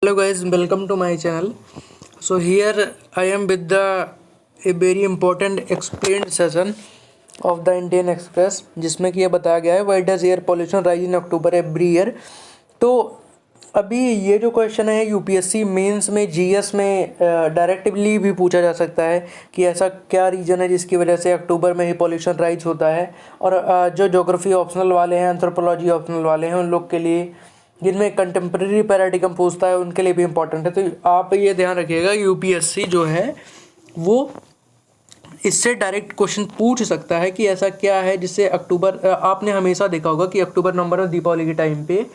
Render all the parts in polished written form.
Hello guys, welcome to my channel. So here I am with a very important explained session of the Indian Express, जिसमें कि ये बताया गया है why does air pollution rise in October every year। तो अभी ये जो क्वेश्चन है यूपीएससी मेंस में जीएस में डायरेक्टली भी पूछा जा सकता है कि ऐसा क्या रीज़न है जिसकी वजह से अक्टूबर में ही पॉल्यूशन राइज होता है। और जो ज्योग्राफी ऑप्शनल वाले हैं, एंथ्रोपोलॉजी ऑप्शनल वाले हैं, उन लोग के लिए जिनमें कंटेम्प्रेरी पैराडिगम पूछता है उनके लिए भी इम्पोर्टेंट है। तो आप ये ध्यान रखिएगा, यूपीएससी जो है वो इससे डायरेक्ट क्वेश्चन पूछ सकता है कि ऐसा क्या है जिससे अक्टूबर, आपने हमेशा देखा होगा कि अक्टूबर नवंबर में दीपावली के टाइम पे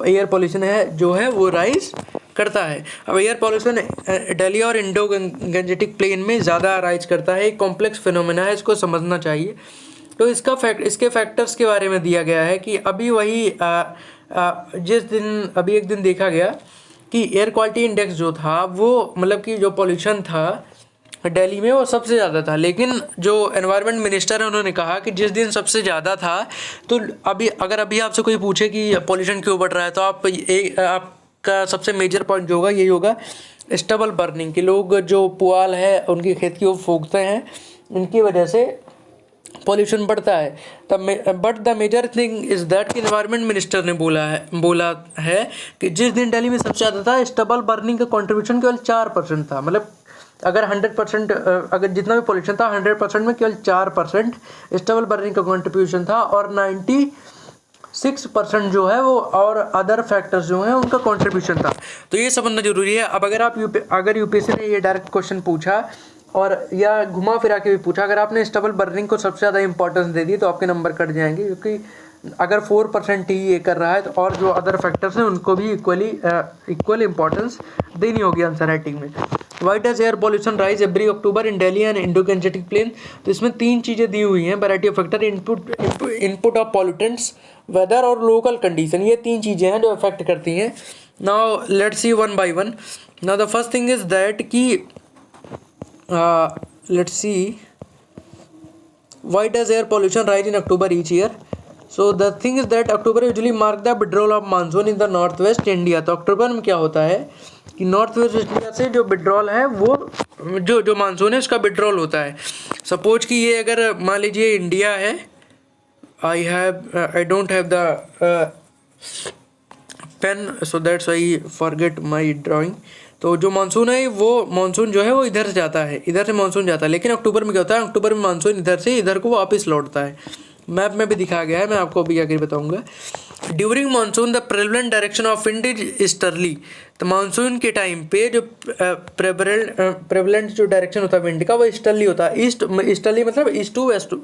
एयर पॉल्यूशन है जो है वो राइज करता है। अब एयर पॉल्यूशन दिल्ली और इंडो गंजेटिक प्लेन में ज़्यादा राइज करता है। एक कॉम्प्लेक्स फिनोमेना है, इसको समझना चाहिए। तो इसके फैक्टर्स के बारे में दिया गया है कि अभी वही जिस दिन अभी एक दिन देखा गया कि एयर क्वालिटी इंडेक्स जो था वो मतलब कि जो पॉल्यूशन था दिल्ली में वो सबसे ज़्यादा था। लेकिन जो एनवायरनमेंट मिनिस्टर है उन्होंने कहा कि जिस दिन सबसे ज़्यादा था, तो अभी आपसे कोई पूछे कि पॉल्यूशन क्यों बढ़ रहा है, तो आपका सबसे मेजर पॉइंट जो होगा यही होगा, स्टबल बर्निंग। कि लोग जो पुआल है उनकी खेत की वो फूकते हैं, इनकी वजह से पॉल्यूशन बढ़ता है। तब but the major thing is that कि एनवायरनमेंट मिनिस्टर ने बोला है कि जिस दिन दिल्ली में सबसे ज़्यादा था, स्टबल बर्निंग का कंट्रीब्यूशन केवल 4% था। मतलब अगर 100% अगर जितना भी पॉल्यूशन था 100% में केवल 4% स्टबल बर्निंग का कंट्रीब्यूशन था, और 96% जो है वो और अदर फैक्टर्स जो हैं उनका कंट्रीब्यूशन था। तो ये समझना जरूरी है। अब अगर यूपीएससी ने ये डायरेक्ट क्वेश्चन पूछा और या घुमा फिरा के भी पूछा, अगर आपने स्टबल बर्निंग को सबसे ज़्यादा इंपॉर्टेंस दे दी तो आपके नंबर कट जाएंगे, क्योंकि अगर 4% ही ये कर रहा है तो और जो अदर फैक्टर्स हैं उनको भी इक्वल इंपॉर्टेंस देनी होगी आंसर राइटिंग में। Why does air pollution rise every October in Delhi and Indo Gangetic plain. तो इसमें 3 चीज़ें दी हुई हैं, variety of factor, input of pollutants, weather और लोकल कंडीशन। ये 3 चीज़ें हैं जो अफेक्ट करती हैं। Now let's see one by one. Now the first thing is that कि let's see why does air pollution rise in October each year। So the thing is that October usually mark the withdrawal of monsoon in the northwest India। तो अक्टूबर में क्या होता है कि north west India से जो withdrawal है वो जो मानसून है उसका विड्रॉल होता है। सपोज कि ये अगर मान लीजिए इंडिया है, I don't have the pen, so that's I forget my drawing. तो जो मानसून है वो मानसून जो है वो इधर से जाता है, इधर से मानसून जाता है। लेकिन अक्टूबर में क्या होता है, अक्टूबर में मानसून इधर से इधर को वापस लौटता है। मैप में भी दिखाया गया है, मैं आपको अभी आगे बताऊंगा। During monsoon the prevalent direction of wind is easterly. तो मानसून के टाइम पे जो प्रेवलेंट जो डायरेक्शन होता है विंड का वो ईस्टर्ली होता है। ईस्टर्ली मतलब ईस्ट टू वेस्ट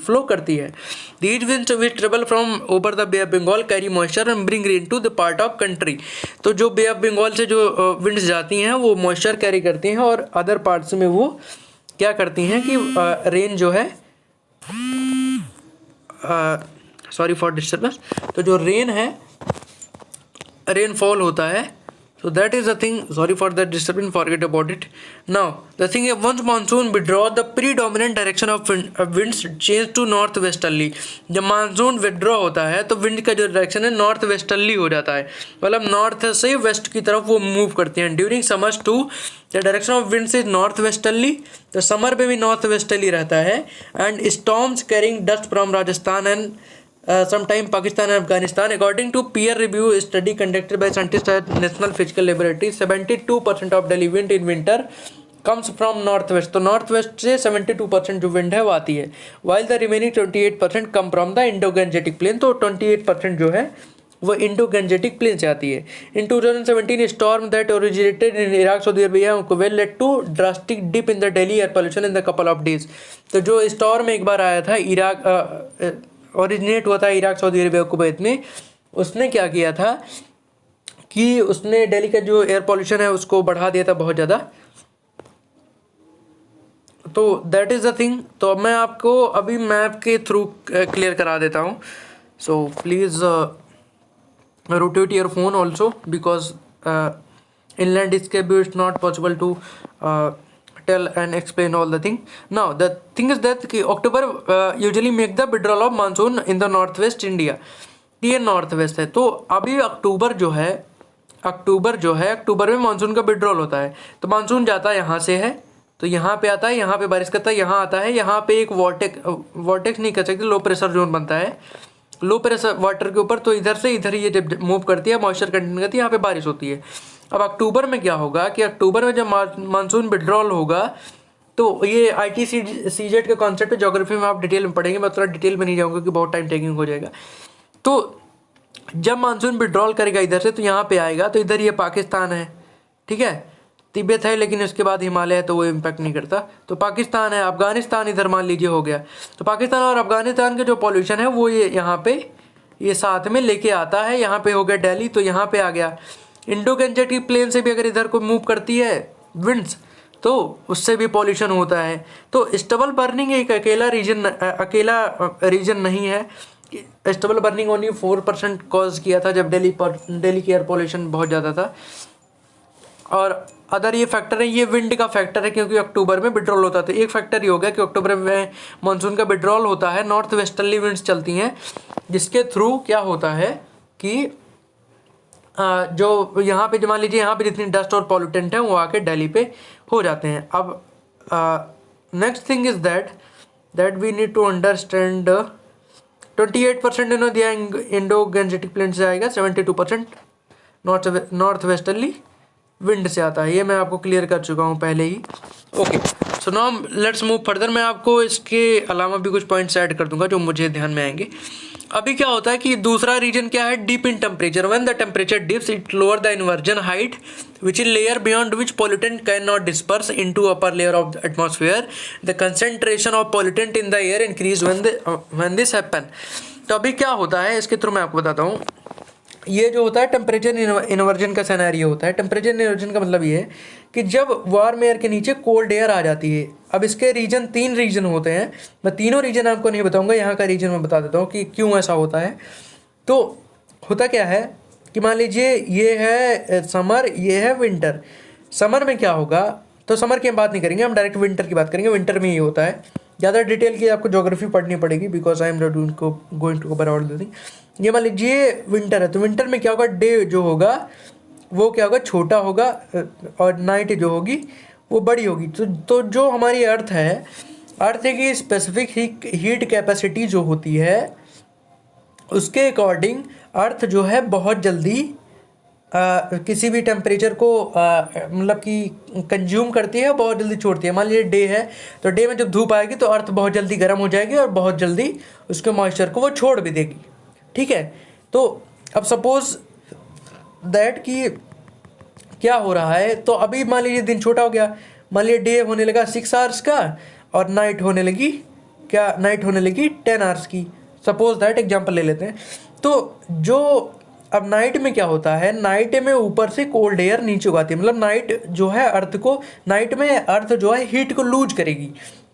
फ्लो करती है। These winds which travel from over the bay of Bengal carry moisture and bring rain to the part of country. तो जो बे ऑफ बंगाल से जो विंड्स जाती हैं वो मॉइस्चर कैरी करती हैं और अदर पार्ट्स में वो क्या करती हैं कि रेन जो है, सॉरी फॉर डिस्टर्बेंस, तो जो रेन है रेनफॉल होता है। So that is the thing, sorry for that disturbance, forget about it. Now the thing is once monsoon withdraw the predominant direction of winds change to north westerly। जब monsoon withdraw होता है तो wind का जो direction है north westerly हो जाता है, मतलब नॉर्थ से वेस्ट की तरफ वो मूव करती हैं। During summers to the direction of winds is north westerly. तो समर पे भी नॉर्थ वेस्टर्ली रहता है। And storms carrying dust from Rajasthan and sometime Pakistan and Afghanistan। According to peer review study conducted by scientists at National Physical Laboratory, 72% of Delhi wind in winter comes from northwest। तो Northwest से 72% जो wind है वो आती है, while the remaining 28% come from the Indo-Gangetic plain। तो 28% जो है वो इंडो-गंजेटिक प्लेन से आती है। In 2017 storm that originated in Iraq Saudi Arabia well led to drastic dip in the Delhi air pollution in the couple of days. तो जो storm एक बार आया था इराक, ओरिजिनेट हुआ था इराक सऊदी अरबिया कुवैत में, उसने क्या किया था कि उसने दिल्ली का जो एयर पोल्यूशन है उसको बढ़ा दिया था बहुत ज़्यादा। तो दैट इज़ द थिंग। तो मैं आपको अभी मैप के थ्रू क्लियर करा देता हूँ। So please rotate your phone also because in landscape it's not possible to tell and explain all the thing. Now the thing is that कि October usually make the withdrawal of monsoon in the northwest India। ये north west है। तो अभी अक्टूबर जो है अक्टूबर जो है, अक्टूबर में मानसून का विड्रॉल होता है। तो मानसून जाता है यहाँ से है, तो यहाँ पे आता है, यहाँ पे बारिश करता है, यहाँ आता है, यहाँ पे एक वॉर्टेक्स नहीं कर सकते, लो प्रेशर जोन बनता है लो प्रेशर वाटर के ऊपर। तो इधर से इधर ये जब मूव करती है, मॉइस्चर कंटेन करती है, यहाँ पे बारिश होती है। अब अक्टूबर में क्या होगा कि अक्टूबर में जब मानसून विड्रॉल होगा, तो ये ITCZ के कॉन्सेप्ट ज्योग्राफी में आप डिटेल में पढ़ेंगे, मैं थोड़ा डिटेल में नहीं जाऊँगा क्योंकि बहुत टाइम टेकिंग हो जाएगा। तो जब मानसून विड्रॉल करेगा इधर से, तो यहाँ पे आएगा, तो इधर ये पाकिस्तान है, ठीक है, तिब्बत है, लेकिन उसके बाद हिमालय है तो वो इम्पैक्ट नहीं करता। तो पाकिस्तान है, अफगानिस्तान इधर मान लीजिए हो गया। तो पाकिस्तान और अफगानिस्तान के जो पॉल्यूशन है वो ये यहाँ पे ये साथ में लेके आता है। यहाँ पे हो गया दिल्ली, तो यहाँ पे आ गया। इंडो गंजेटिक प्लेन से भी अगर इधर को मूव करती है विंड्स, तो उससे भी पॉल्यूशन होता है। तो स्टबल बर्निंग एक अकेला रीजन नहीं है। स्टबल बर्निंग ओनली 4% कॉज किया था जब दिल्ली की एयर पॉल्यूशन बहुत ज़्यादा था। और अदर ये फैक्टर है, ये विंड का फैक्टर है क्योंकि अक्टूबर में विड्रॉल होता था। एक फैक्टर ये हो गया कि अक्टूबर में मानसून का विड्रॉल होता है, नॉर्थ वेस्टर्ली विंड्स चलती हैं, जिसके थ्रू क्या होता है कि जो यहाँ पे मान लीजिए यहाँ पे जितनी डस्ट और पॉल्यूटेंट है वो आके दिल्ली पे हो जाते हैं। अब next thing is that we need to understand 28% इन्होंने दिया इंडो गंजेटिक प्लेन से आएगा, 72% नॉर्थ वेस्टर्ली विंड से आता है। ये मैं आपको क्लियर कर चुका हूँ पहले ही। Okay, so now let's move further. मैं आपको इसके अलावा भी कुछ पॉइंट्स ऐड कर दूंगा जो मुझे ध्यान में आएंगे। अभी क्या होता है कि दूसरा रीजन क्या है, deep in temperature. When the temperature dips it lower the inversion height which is layer beyond which pollutant cannot disperse into upper layer of the atmosphere. The concentration of pollutant in the air increase when this happen. तो अभी क्या होता है इसके through मैं आपको बताता हूँ। ये जो होता है टेम्परेचर इन्वर्जन का सिनेरियो होता है। टेम्परेचर इन्वर्जन का मतलब ये है कि जब वार्म एयर के नीचे कोल्ड एयर आ जाती है। अब इसके रीजन 3 रीजन होते हैं। मैं तीनों रीजन आपको नहीं बताऊंगा, यहाँ का रीजन मैं बता देता हूँ कि क्यों ऐसा होता है। तो होता क्या है कि मान लीजिए ये है समर, ये है विंटर। समर में क्या होगा, तो समर की हम बात नहीं करेंगे, हम डायरेक्ट विंटर की बात करेंगे। विंटर में ये होता है, ज़्यादा डिटेल की आपको ज्योग्राफी पढ़नी पड़ेगी because I am not going to cover all the thing. ये मान लीजिए विंटर है, तो विंटर में क्या होगा, डे जो होगा वो क्या होगा, छोटा होगा, और नाइट जो होगी वो बड़ी होगी। तो जो हमारी अर्थ है, अर्थ की स्पेसिफिक हीट कैपेसिटी जो होती है उसके अकॉर्डिंग अर्थ जो है बहुत जल्दी किसी भी टेम्परेचर को मतलब कि कंज्यूम करती है, बहुत जल्दी छोड़ती है। मान लीजिए डे है, तो डे में जब धूप आएगी तो अर्थ बहुत जल्दी गर्म हो जाएगी और बहुत जल्दी उसके मॉइस्चर को वो छोड़ भी देगी, ठीक है। तो अब सपोज दैट कि क्या हो रहा है, तो अभी मान लीजिए दिन छोटा हो गया, मान लीजिए डे होने लगा 6 आवर्स का और नाइट होने लगी 10 आवर्स की। सपोज दैट एग्जांपल ले लेते हैं। तो जो अब नाइट में क्या होता है, नाइट में ऊपर से कोल्ड एयर नीचे उगाती है, मतलब नाइट जो है नाइट में अर्थ जो है हीट को लूज करेगी।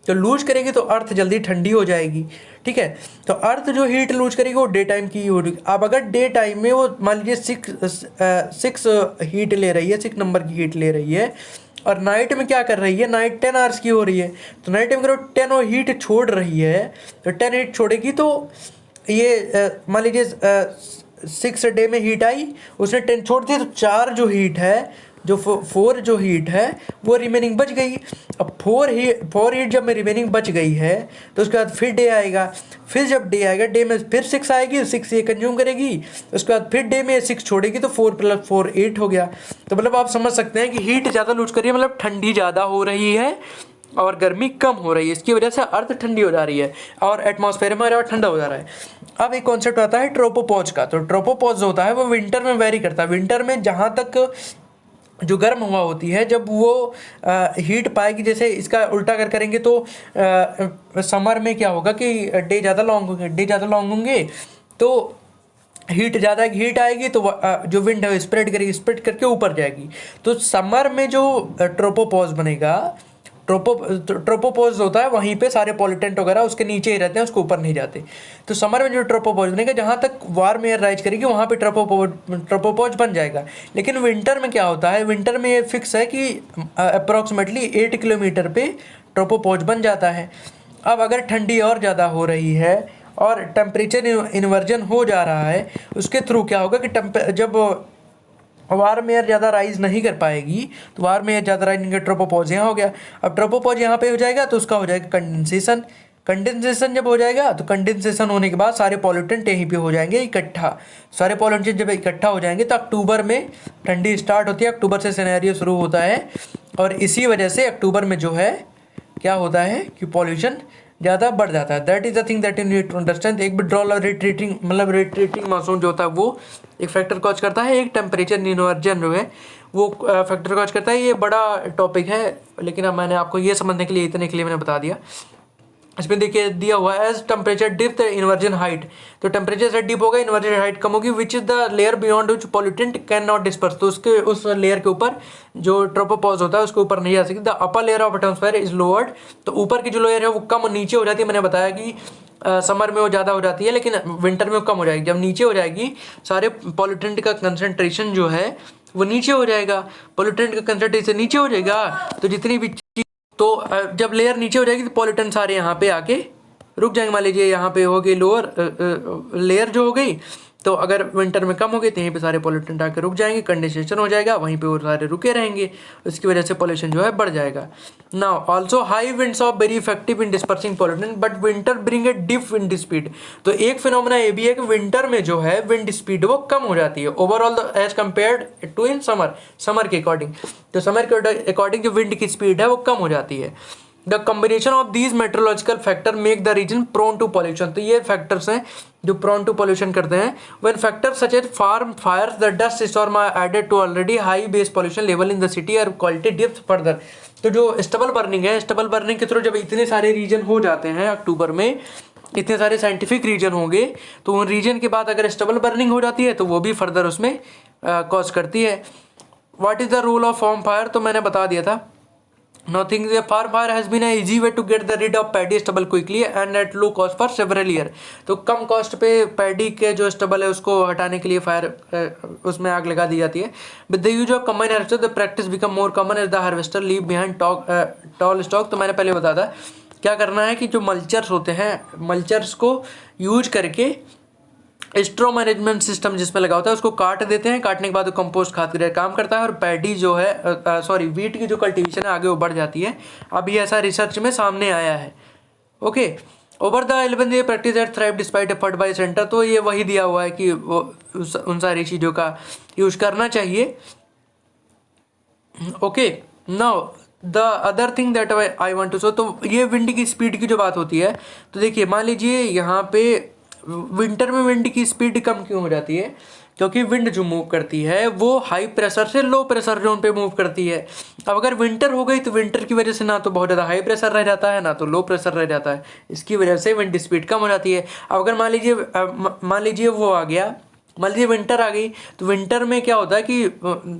तो लूज करेगी तो अर्थ जल्दी ठंडी हो जाएगी, ठीक है। तो अर्थ जो हीट लूज करेगी वो डे टाइम की हो रही। अब अगर डे टाइम में वो मान लीजिए 6 हीट ले रही है, 6 नंबर की हीट ले रही है, और नाइट में क्या कर रही है, नाइट 10 आवर्स की हो रही है। तो नाइट में अगर 10 और हीट छोड़ रही है, तो 10 हीट छोड़ेगी, तो ये मान लीजिए 6 डे में हीट आई, उसने 10 छोड़ दिया, तो 4 जो हीट है, जो 4 जो हीट है वो रिमेनिंग बच गई। अब 4 हीट जब में रिमेनिंग बच गई है, तो उसके बाद फिर डे आएगा। फिर जब डे आएगा, डे में फिर 6 आएगी, 6 ये कंज्यूम करेगी, उसके बाद फिर डे में 6 छोड़ेगी, तो 4 + 4 8 हो गया। तो मतलब आप समझ सकते हैं कि हीट ज़्यादा लूज कर रही है, मतलब ठंडी ज़्यादा हो रही है और गर्मी कम हो रही है। इसकी वजह से अर्थ ठंडी हो जा रही है और एटमॉस्फेयर में और ठंडा हो जा रहा है। अब एक कॉन्सेप्ट आता है ट्रोपोपॉज का। तो ट्रोपोपॉज होता है वो विंटर में वेरी करता है। विंटर में जहाँ तक जो गर्म हवा होती है, जब वो हीट पाएगी, जैसे इसका उल्टा करेंगे तो समर में क्या होगा कि डे ज़्यादा लॉन्ग होंगे, तो हीट आएगी, तो जो विंड है स्प्रेड करके ऊपर जाएगी। तो समर में जो ट्रोपोपॉज बनेगा, ट्रोपोपॉज होता है, वहीं पे सारे पॉल्यूटेंट वगैरह उसके नीचे ही रहते हैं, उसको ऊपर नहीं जाते। तो समर में जो ट्रोपोपॉज बनेगा, जहाँ तक वार्म एयर राइज करेगी वहाँ पे ट्रोपोपॉज बन जाएगा। लेकिन विंटर में क्या होता है, विंटर में ये फिक्स है कि अप्रॉक्सीमेटली 8 किलोमीटर पे ट्रोपोपॉज बन जाता है। अब अगर ठंडी और ज़्यादा हो रही है और टेम्परेचर इन्वर्जन हो जा रहा है, उसके थ्रू क्या होगा कि जब वार्म एयर ज़्यादा राइज नहीं कर पाएगी, तो वार्म एयर ज़्यादा राइज नहीं कर, ट्रोपोपॉज यहाँ हो गया। अब ट्रोपोपॉज यहाँ पे हो जाएगा तो उसका हो जाएगा कंडेंसेशन। कंडेंसेशन जब हो जाएगा तो कंडेंसेशन होने के बाद सारे पॉल्यूटेंट यहीं पे हो जाएंगे इकट्ठा। सारे पॉल्यूटेंट जब इकट्ठा हो जाएंगे तो अक्टूबर में ठंडी स्टार्ट होती है, अक्टूबर से सिनेरियो शुरू होता है, और इसी वजह से अक्टूबर में जो है क्या होता है कि पॉल्यूशन ज़्यादा बढ़ जाता है। That is the thing that you need to understand. एक विड्रॉल और रिट्रीटिंग मतलब रिट्रीटिंग मानसून जो होता है वो एक फैक्टर कॉज करता है, एक टेम्परेचर इन्वर्जन जो है वो फैक्टर कॉज करता है। ये बड़ा टॉपिक है, लेकिन अब मैंने आपको ये समझने के लिए इतने के लिए मैंने बता दिया। इसमें देखिए दिया हुआ है as temperature dip the inversion height, तो टेम्परेचर से डिप होगा इन्वर्जन हाइट कम होगी, which is the layer beyond which pollutant can not disperse, तो उसके उस लेयर के ऊपर जो ट्रोपोपॉज होता है उसके ऊपर नहीं जा सकती। The upper layer of atmosphere is lowered, तो ऊपर की जो लेयर है वो कम नीचे हो जाती है। मैंने बताया कि समर में वो ज़्यादा हो जाती है लेकिन विंटर में वो कम हो जाएगी। जब नीचे हो जाएगी सारे पॉल्यूटेंट का कंसनट्रेशन जो है वो नीचे हो जाएगा, पॉल्यूटेंट का कंसनट्रेशन नीचे हो जाएगा, तो जितनी भी तो जब लेयर नीचे हो जाएगी तो पॉल्यूटेंट सारे यहाँ पे आके रुक जाएंगे। मान लीजिए यहाँ पे हो गई लोअर लेयर जो हो गई, तो अगर विंटर में कम हो गई तो यहीं पे सारे पॉल्यूटेंट आके रुक जाएंगे, कंडेंसेशन हो जाएगा, वहीं पे वो सारे रुके रहेंगे, उसकी वजह से पॉल्यूशन जो है बढ़ जाएगा। Now also high winds of very effective in dispersing pollutant but winter bring a dip wind speed, तो एक फिनोमेना ये भी है कि विंटर में जो है विंड स्पीड वो कम हो जाती है overall as compared to in summer के अकॉर्डिंग, तो समर के अकॉर्डिंग जो विंड की स्पीड है वो कम हो जाती है। The combination of these meteorological factor make the region prone to pollution, तो ये फैक्टर्स हैं जो प्रोन टू पॉल्यूशन करते हैं। When factors such as farm fires the dust storm are added to already high base pollution level in the city और quality dips further, तो जो stubble burning है, स्टबल बर्निंग के through जब इतने सारे रीजन हो जाते हैं अक्टूबर में, इतने सारे साइंटिफिक रीजन होंगे, तो उन रीजन के बाद अगर स्टबल बर्निंग हो जाती है तो वो भी फर्दर उसमें कॉज करती है। What is the role of farm fire, तो मैंने बता दिया था। Nothing the farm fire has been an easy way to get the rid of paddy stubble quickly and at low cost for several year, तो कम cost पे paddy के जो stubble है उसको हटाने के लिए फायर उसमें आग लगा दी जाती है। With the use of combine harvester the practice become more common as the harvester leave behind tall stalk, तो मैंने पहले बताया था क्या करना है कि जो मल्चर्स होते हैं, मल्चर्स को यूज करके स्ट्रॉ मैनेजमेंट सिस्टम जिसमें लगा होता है उसको काट देते हैं, काटने के बाद वो कंपोस्ट खाद की तरह काम करता है और पैडी जो है वीट की जो कल्टीवेशन है आगे वो बढ़ जाती है। अभी ऐसा रिसर्च में सामने आया है। Okay, over the 11 year practice eight thrive despite effort bye centre, तो ये वही दिया हुआ है कि वो उन सारी चीज़ों का यूज करना चाहिए। Okay, now the other thing that I want to show, तो ये विंड की स्पीड की जो बात होती है, तो देखिए मान लीजिए यहाँ पे विंटर में विंड की स्पीड कम क्यों हो जाती है, क्योंकि विंड जो मूव करती है वो हाई प्रेशर से लो प्रेशर जोन पे मूव करती है। अब अगर विंटर हो गई तो विंटर की वजह से ना तो बहुत ज़्यादा हाई प्रेशर रह जाता है ना तो लो प्रेशर रह जाता है, इसकी वजह से विंड स्पीड कम हो जाती है। अब अगर मान लीजिए वो आ गया, मान लीजिए विंटर आ गई, तो विंटर में क्या होता है कि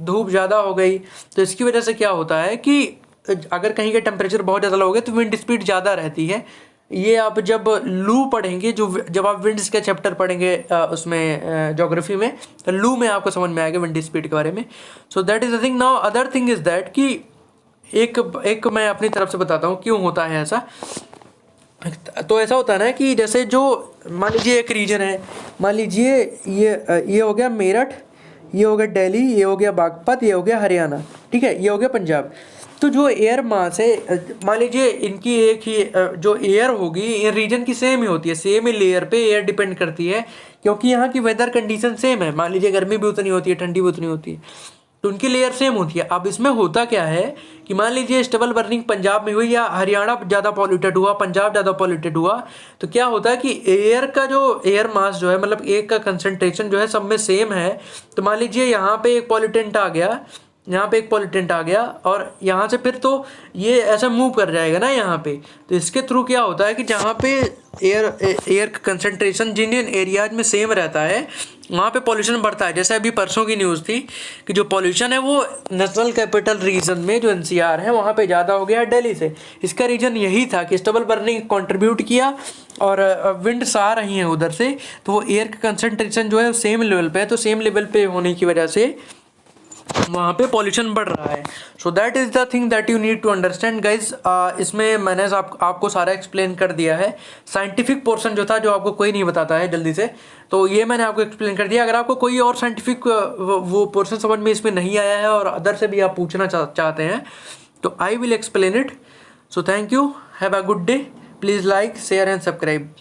धूप ज़्यादा हो गई, तो इसकी वजह से क्या होता है कि अगर कहीं का टेम्परेचर बहुत ज़्यादा लो हो गया तो विंड स्पीड ज़्यादा रहती है। ये आप जब लू पढ़ेंगे, जब आप विंड्स का चैप्टर पढ़ेंगे उसमें ज्योग्राफी में, तो लू में आपको समझ में आएगा विंड स्पीड के बारे में। सो that is the thing. Now other thing is that कि एक मैं अपनी तरफ से बताता हूँ क्यों होता है ऐसा। तो ऐसा होता है ना कि जैसे जो मान लीजिए एक रीजन है, मान लीजिए ये हो गया मेरठ, ये हो गया दिल्ली, ये हो गया बागपत, ये हो गया हरियाणा, ठीक है, ये हो गया पंजाब। तो जो एयर मास है, मान लीजिए इनकी एक ही जो एयर होगी इन रीजन की सेम ही होती है, सेम ही लेयर पे एयर डिपेंड करती है, क्योंकि यहाँ की वेदर कंडीशन सेम है। मान लीजिए गर्मी भी उतनी होती है, ठंडी भी उतनी होती है, तो उनकी लेयर सेम होती है। अब इसमें होता क्या है कि मान लीजिए स्टेबल बर्निंग पंजाब में हुई या हरियाणा ज़्यादा पॉल्यूटेड हुआ, पंजाब ज़्यादा पॉल्यूटेड हुआ, तो क्या होता है कि एयर का जो एयर मास जो है, मतलब एक का कंसनट्रेशन जो है सब में सेम है। तो मान लीजिए यहाँ पे एक पॉल्यूटेंट आ गया, यहाँ पे एक पॉल्यूटेंट आ गया और यहाँ से फिर तो ये ऐसा मूव कर जाएगा ना यहाँ पे, तो इसके थ्रू क्या होता है कि जहाँ पे एयर का कंसनट्रेशन जिन एरियाज में सेम रहता है वहाँ पे पॉल्यूशन बढ़ता है। जैसे अभी परसों की न्यूज़ थी कि जो पॉल्यूशन है वो नेशनल कैपिटल रीजन में जो NCR है वहाँ पे ज़्यादा हो गया है दिल्ली से। इसका रीज़न यही था कि स्टेबल बर्निंग कंट्रीब्यूट किया और विंड्स आ रही हैं उधर से, तो वो एयर का कंसनट्रेशन जो है सेम लेवल पे है, तो सेम लेवल पे होने की वजह से वहाँ पे पॉल्यूशन बढ़ रहा है। So that is the thing that you need to understand guys. इसमें मैंने आपको सारा एक्सप्लेन कर दिया है। साइंटिफिक पोर्शन जो था, जो आपको कोई नहीं बताता है जल्दी से, तो ये मैंने आपको एक्सप्लेन कर दिया। अगर आपको कोई और साइंटिफिक वो पोर्शन समझ में इसमें नहीं आया है और अदर से भी आप पूछना चाहते हैं तो I will explain it. So thank you, have a good day, please like share and subscribe.